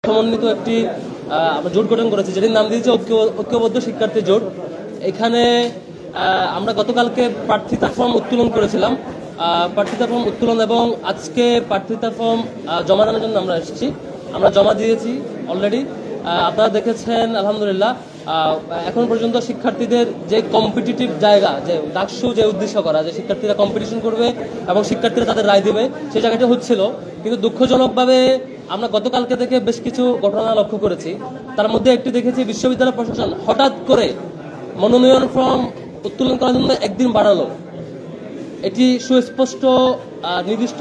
সমন্বিত একটি আমরা জোট গঠন করেছি, যেটির নাম দিয়েছে ঐক্যবদ্ধ শিক্ষার্থী জোট। এখানে আমরা গতকালকে প্রার্থিতা ফর্ম উত্তোলন করেছিলাম। প্রার্থিতা ফর্ম উত্তোলন এবং আজকে প্রার্থিতা ফর্ম জমা দেওয়ার জন্য আমরা এসেছি। আমরা জমা দিয়েছি অলরেডি। আপনারা দেখেছেন আলহামদুলিল্লাহ। এখন পর্যন্ত শিক্ষার্থীদের যে কম্পিটিটিভ জায়গা, যে ডাকসু যে উদ্দেশ্য করা, যে শিক্ষার্থীরা কম্পিটিশন করবে এবং শিক্ষার্থীরা তাদের রায় দেবে, সেই জায়গাটা হচ্ছিল। কিন্তু দুঃখজনকভাবে আমরা গতকালকে থেকে বেশ কিছু ঘটনা লক্ষ্য করেছি। তার মধ্যে একটি দেখেছি, বিশ্ববিদ্যালয় প্রশাসন হঠাৎ করে মনোনয়ন ফর্ম উত্তোলন করার জন্য একদিন বাড়ালো। এটি সুস্পষ্ট নির্দিষ্ট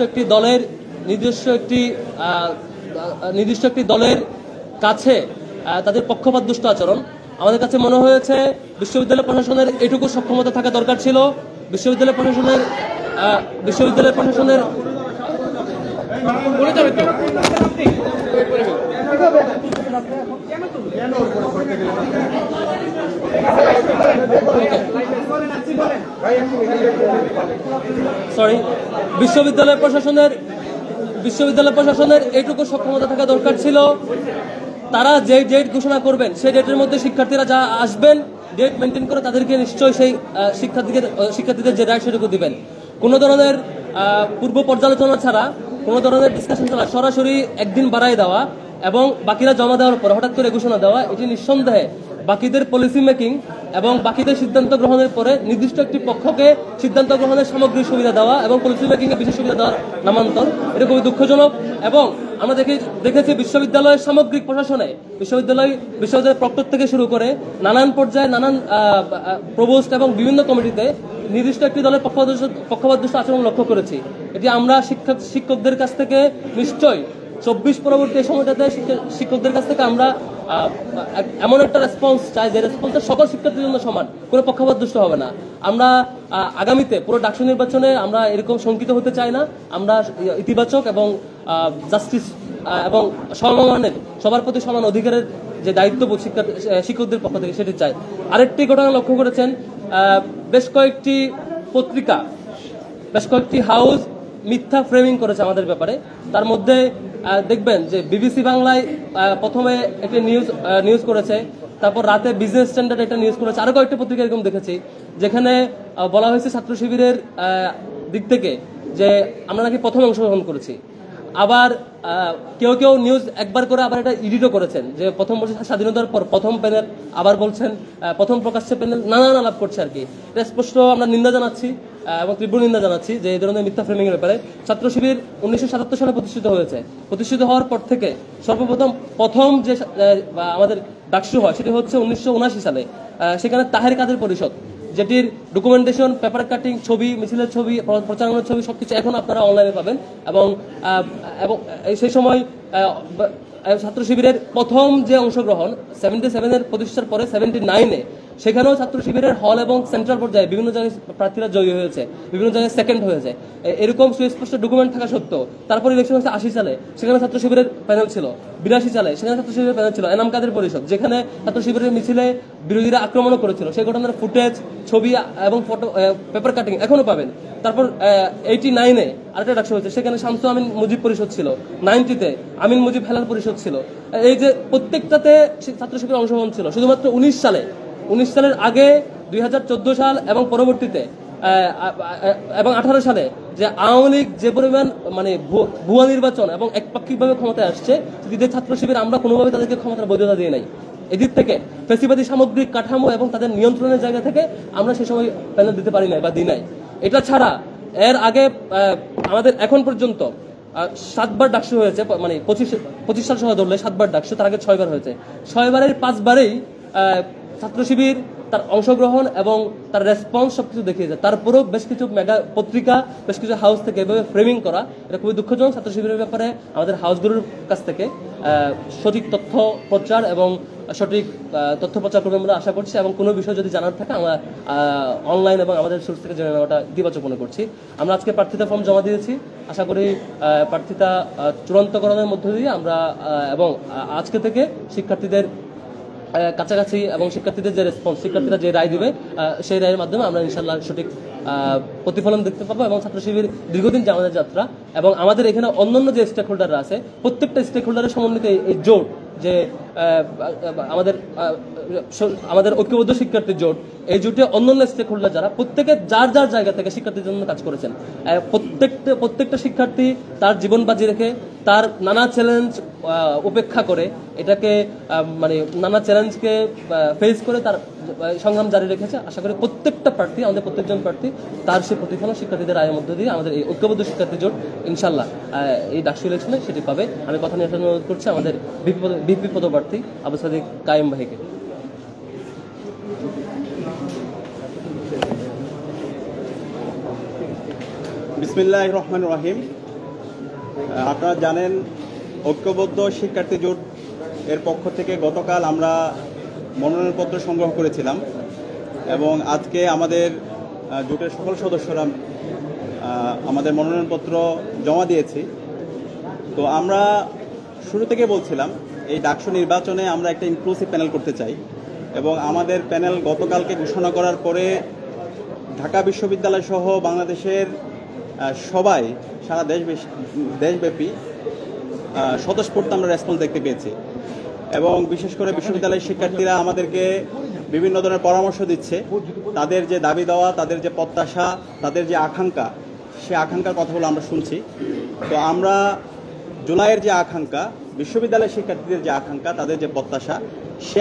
একটি দলের কাছে তাদের পক্ষপাতদুষ্ট আচরণ। আমাদের কাছে মনে হয়েছে বিশ্ববিদ্যালয় প্রশাসনের এটুকু সক্ষমতা থাকা দরকার ছিল। বিশ্ববিদ্যালয় প্রশাসনের বিশ্ববিদ্যালয় প্রশাসনের এইটুকু সক্ষমতা থাকা দরকার ছিল। তারা যে ডেট ঘোষণা করবেন সেই ডেটের মধ্যে শিক্ষার্থীরা যা আসবেন, ডেট মেনটেন করে তাদেরকে নিশ্চয়ই সেই শিক্ষার্থীদের যে রায় সেটুকু দিবেন। কোনো ধরনের পূর্ব পর্যালোচনা ছাড়া, কোনো ধরনের ডিসকাশন ছাড়া সরাসরি একদিন বাড়াই দেওয়া এবং বাকিরা জমা দেওয়ার পর হঠাৎ করে ঘোষণা দেওয়া, এটি নিঃসন্দেহে বাকিদের পলিসি মেকিং এবং বাকিদের সিদ্ধান্ত গ্রহণের পরে নির্দিষ্ট একটি পক্ষকে সিদ্ধান্ত গ্রহণের সামগ্রিক সুবিধা দেওয়া এবং পলিসি মেকিং এর বিশেষ সুবিধা দেওয়ার নামান্তর, এটা খুবই দুঃখজনক। এবং আমরা দেখেছি বিশ্ববিদ্যালয়ের সামগ্রিক প্রশাসনে, বিশ্ববিদ্যালয়ের প্রক্টর থেকে শুরু করে নানান পর্যায়ে নানান প্রভোস্ট এবং বিভিন্ন কমিটিতে নির্দিষ্ট একটি দলের পক্ষপাতদুষ্ট আচরণ লক্ষ্য করেছি। এটি আমরা শিক্ষকদের কাছ থেকে নিশ্চয়ই 24 পরবর্তী সময়টাতে শিক্ষকদের কাছ থেকে আমরা এমন একটা রেসপন্স চাই যে রেসপন্সটা সকল শিক্ষার্থীর জন্য সমান, কোনো পক্ষপাতদুষ্ট হবে না। আমরা আগামীতে পুরো ডাকসু নির্বাচনে আমরা এরকম শঙ্কিত হতে চাই না। আমরা ইতিবাচক এবং জাস্টিস এবং সম্মানের, সবার প্রতি সমান অধিকারের যে দায়িত্ববোধ শিক্ষকদের পক্ষ থেকে সেটি চাই। আরেকটি ঘটনা লক্ষ্য করেছেন, বেশ কয়েকটি হাউস মিথ্যা ফ্রেমিং করেছে আমাদের ব্যাপারে। তার মধ্যে দেখবেন যে বিবিসি বাংলায় প্রথমে একটি নিউজ করেছে, তারপর রাতে বিজনেস স্ট্যান্ডার্ড একটা নিউজ করেছে, আরো কয়েকটা পত্রিকা এরকম দেখেছি যেখানে বলা হয়েছে ছাত্র শিবিরের দিক থেকে যে আমরা নাকি প্রথম অংশগ্রহণ করেছি। আবার কেউ নিউজ একবার করে আবার এটা এডিটও করেছেন যে প্রথম বছর স্বাধীনতার পর প্রথম প্যানেল, আবার বলছেন প্রথম প্রকাশ্যে প্যানেল, নানান আলাপ করছে আর কি। এটা স্পষ্ট আমরা নিন্দা জানাচ্ছি এবং তীব্র নিন্দা জানাচ্ছি যে এই ধরনের মিথ্যা ফ্রেমিং এর ব্যাপারে। ছাত্র শিবির 1977 সালে প্রতিষ্ঠিত হওয়ার পর থেকে প্রথম যে আমাদের ডাকসু হয় সেটি হচ্ছে 1979 সালে। সেখানে তাহের কাদের পরিষদ, যেটির ডকুমেন্টেশন, পেপার কাটিং, ছবি, মিছিলের ছবি, প্রচারণার ছবি সবকিছু এখন আপনারা অনলাইনে পাবেন। এবং সেই সময় ছাত্র শিবিরের প্রথম যে অংশগ্রহণ 77-এর প্রতিষ্ঠার পরে 79-এ, সেখানেও ছাত্র শিবিরের হল এবং সেন্ট্রাল পর্যায়ে বিভিন্ন জায়গায় প্রার্থীরা জয়ী হয়েছে, বিভিন্ন জায়গায় সেকেন্ড হয়েছে। এরকম সুস্পষ্ট ডকুমেন্ট থাকা সত্ত্বেও তারপর ইলেকশন হচ্ছে 80 সালে, সেখানে ছাত্র শিবিরের প্যানেল ছিল। 82 সালে সেখানে ছাত্র শিবিরের প্যানেল ছিল। এনাম কাদের পরিষদ, যেখানে ছাত্র শিবিরের মিছিলে বিরোধীরা আক্রমণও করেছিল, সেই ঘটনার ফুটেজ, ছবি এবং ফটো, পেপার কাটিং এখনো পাবেন। তারপর 89-এ আরেকটা ডাকসু হয়েছে, সেখানে শামসু আমিন মুজিব পরিষদ ছিল। 90-তে আমিন মুজিব হেলাল পরিষদ ছিল। এই যে প্রত্যেকটাতে ছাত্র শিবিরের অংশগ্রহণ ছিল। শুধুমাত্র 19 সালের আগে 2014 সাল এবং পরবর্তীতে এবং 18 সালে যে আওয়ামী লীগ যে পরিমাণ মানে ভুয়া নির্বাচন এবং একপাক্ষিকভাবে ক্ষমতায় আসছে, যে ছাত্র শিবির আমরা কোনোভাবে তাদেরকে ক্ষমতার বৈধতা দিয়ে নাই। এদিক থেকে ফ্যাসিবাদী সামগ্রিক কাঠামো এবং তাদের নিয়ন্ত্রণের জায়গা থেকে আমরা সে সময় প্যানেল দিতে পারি নাই বা দিই নাই। এটা ছাড়া এর আগে আমাদের এখন পর্যন্ত 7বার ডাকসু হয়েছে, মানে 25 সাল সহ ধরলে 7বার ডাকসু, তার আগে 6বার হয়েছে। 6বারের 5বারেই ছাত্র শিবির তার অংশগ্রহণ এবং তার রেসপন্স সবকিছু দেখিয়েছে। তারপরেও বেশ কিছু মেগা পত্রিকা, বেশ কিছু হাউস থেকে এভাবে ফ্রেমিং করা, এটা খুবই দুঃখজনক। ছাত্র শিবিরের ব্যাপারে আমাদের হাউসগুলোর কাছ থেকে সঠিক তথ্য প্রচার এবং সঠিক তথ্য প্রচার করবে আমরা আশা করছি। এবং কোনো বিষয় যদি জানার থাকে আমরা অনলাইন এবং আমাদের সোর্স থেকে জেনে নেওয়াটা ইতিবাচক মনে করছি। আমরা আজকে প্রার্থিতা ফর্ম জমা দিয়েছি। আশা করি প্রার্থিতা চূড়ান্তকরণের মধ্য দিয়ে আমরা এবং আজকে থেকে শিক্ষার্থীদের কাছাকাছি এবং শিক্ষার্থীদের যে রেসপন্স, শিক্ষার্থীরা যে রায় দিবে সেই রায়ের মাধ্যমে আমরা ইনশাআল্লাহ সঠিক প্রতিফলন দেখতে পাবো এবং ছাত্র শিবির দীর্ঘদিন যে আমাদের যাত্রা এবং আমাদের এখানে অন্যান্য যে স্টেক হোল্ডাররা আছে প্রত্যেকটা স্টেক হোল্ডারের সমন্বিত এই জোট যে আমাদের ঐক্যবদ্ধ শিক্ষার্থী জোট, এই জোটে অন্যান্য স্টেক হোল্ডার যারা প্রত্যেকে যার যার জায়গা থেকে শিক্ষার্থীর জন্য কাজ করেছেন। প্রত্যেকটা শিক্ষার্থী তার জীবন বাজি রেখে তার নানা চ্যালেঞ্জ উপেক্ষা করে এটাকে মানে নানা চ্যালেঞ্জকে ফেস করে তার সংগ্রাম জারি রেখেছে। আশা করি প্রত্যেকটা প্রার্থী, আমাদের প্রত্যেকজন প্রার্থী তার সেই প্রতিফলন শিক্ষার্থীদের রায়ের মধ্য দিয়ে আমাদের এই ঐক্যবদ্ধ শিক্ষার্থী জোট ইনশাল্লাহ এই ডাকসু ইলেকশনে সেটি পাবে। আমি কথা নিয়ে অনুরোধ করছি আমাদের ভিপি পদপ্রার্থী আবু সাদিক কায়েম ভাইকে। বিসমিল্লাহির রহমানির রহিম। আপনারা জানেন ঐক্যবদ্ধ শিক্ষার্থী জোট এর পক্ষ থেকে গতকাল আমরা মনোনয়নপত্র সংগ্রহ করেছিলাম এবং আজকে আমাদের জোটের সকল সদস্যরা আমাদের মনোনয়নপত্র জমা দিয়েছি। তো আমরা শুরু থেকে বলছিলাম এই ডাকসু নির্বাচনে আমরা একটা ইনক্লুসিভ প্যানেল করতে চাই এবং আমাদের প্যানেল গতকালকে ঘোষণা করার পরে ঢাকা বিশ্ববিদ্যালয় সহ বাংলাদেশের সবাই সারা দেশব্যাপী স্বতঃস্ফূর্ত আমরা রেসপন্স দেখতে পেয়েছি এবং বিশেষ করে বিশ্ববিদ্যালয়ের শিক্ষার্থীরা আমাদেরকে বিভিন্ন ধরনের পরামর্শ দিচ্ছে। তাদের যে দাবি দেওয়া, তাদের যে প্রত্যাশা, তাদের যে আকাঙ্ক্ষা, সে আকাঙ্ক্ষার কথাগুলো আমরা শুনছি। তো আমরা জুলাইয়ের যে আকাঙ্ক্ষা, বিশ্ববিদ্যালয়ের শিক্ষার্থীদের যে আকাঙ্ক্ষা, তাদের যে প্রত্যাশা, সে